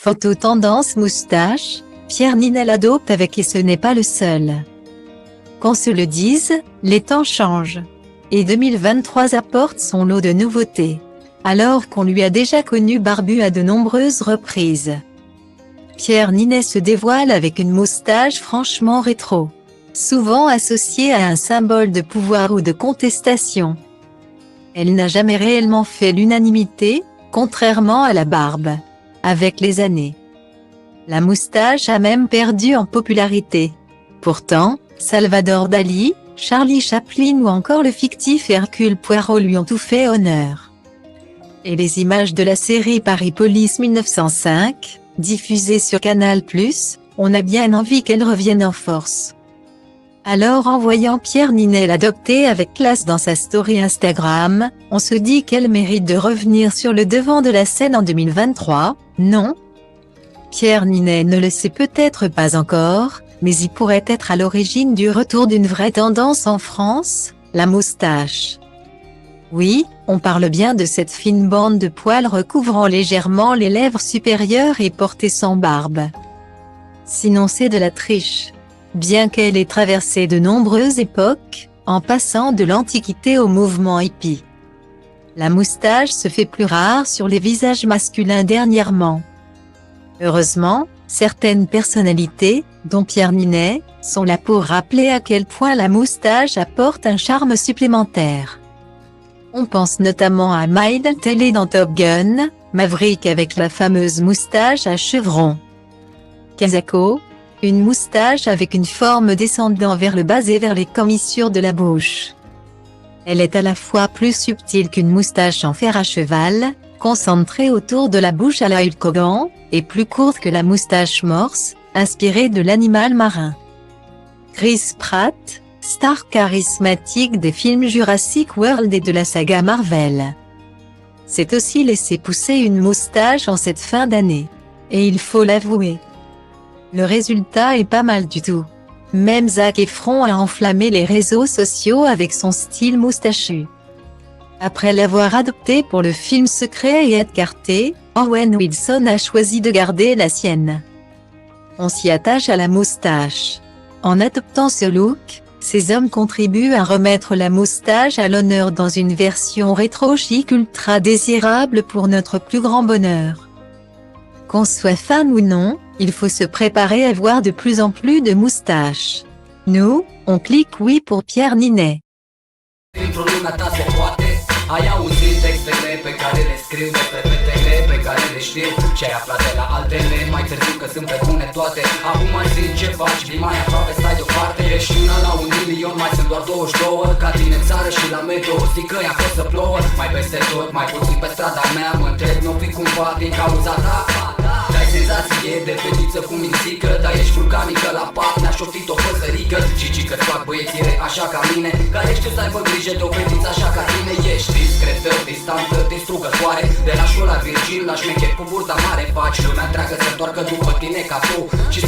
Photo tendance moustache, Pierre Niney l'adopte avec et ce n'est pas le seul. Qu'on se le dise, les temps changent. Et 2023 apporte son lot de nouveautés. Alors qu'on lui a déjà connu barbu à de nombreuses reprises. Pierre Niney se dévoile avec une moustache franchement rétro. Souvent associée à un symbole de pouvoir ou de contestation. Elle n'a jamais réellement fait l'unanimité, contrairement à la barbe. Avec les années, la moustache a même perdu en popularité. Pourtant, Salvador Dali, Charlie Chaplin ou encore le fictif Hercule Poirot lui ont tout fait honneur. Et les images de la série Paris Police 1905, diffusée sur Canal+, on a bien envie qu'elle revienne en force. Alors en voyant Pierre Niney l'adopter avec classe dans sa story Instagram, on se dit qu'elle mérite de revenir sur le devant de la scène en 2023, non? Pierre Niney ne le sait peut-être pas encore, mais il pourrait être à l'origine du retour d'une vraie tendance en France, la moustache. Oui, on parle bien de cette fine bande de poils recouvrant légèrement les lèvres supérieures et portée sans barbe. Sinon c'est de la triche. Bien qu'elle ait traversé de nombreuses époques, en passant de l'Antiquité au mouvement hippie. La moustache se fait plus rare sur les visages masculins dernièrement. Heureusement, certaines personnalités, dont Pierre Niney, sont là pour rappeler à quel point la moustache apporte un charme supplémentaire. On pense notamment à Miles Teller dans Top Gun, Maverick avec la fameuse moustache à chevrons. Kazako, une moustache avec une forme descendant vers le bas et vers les commissures de la bouche. Elle est à la fois plus subtile qu'une moustache en fer à cheval, concentrée autour de la bouche à la Hulk Hogan, et plus courte que la moustache morse, inspirée de l'animal marin. Chris Pratt, star charismatique des films Jurassic World et de la saga Marvel, s'est aussi laissé pousser une moustache en cette fin d'année. Et il faut l'avouer, le résultat est pas mal du tout. Même Zac Efron a enflammé les réseaux sociaux avec son style moustachu. Après l'avoir adopté pour le film Secret et écarté, Owen Wilson a choisi de garder la sienne. On s'y attache à la moustache. En adoptant ce look, ces hommes contribuent à remettre la moustache à l'honneur dans une version rétro chic ultra désirable pour notre plus grand bonheur. Qu'on soit fan ou non, il faut se préparer à voir de plus en plus de moustaches. Nous, on clique oui pour Pierre Niney. Ai auzit textele pe care le scriu despre fetele pe care le știu și ai aflat de la altele mai târziu că sunt pe bune toate. Acum mai zic ce faci, vii mai aproape, stai deoparte. Ești una la 1.000.000, mai sunt doar 22. Ca tine în țară și la metro, zic că i-a fost să plouă. Mai peste tot, mai puțin pe strada mea. Mă întreb, nu fi cumva din cauza ta? Dai senzație de fetiță cu mințică, dar ești vulcanică la pat, ne-aș ofti o păsărică. Și că-ți fac băiețire așa ca mine, care știu să aibă grijă de o fetiță așa ca tine. Ești discretă, distantă, distrugătoare. De la școala Virgil, la șmecher cu burta mare, faci lumea întreagă să întoarcă după tine ca tu. Și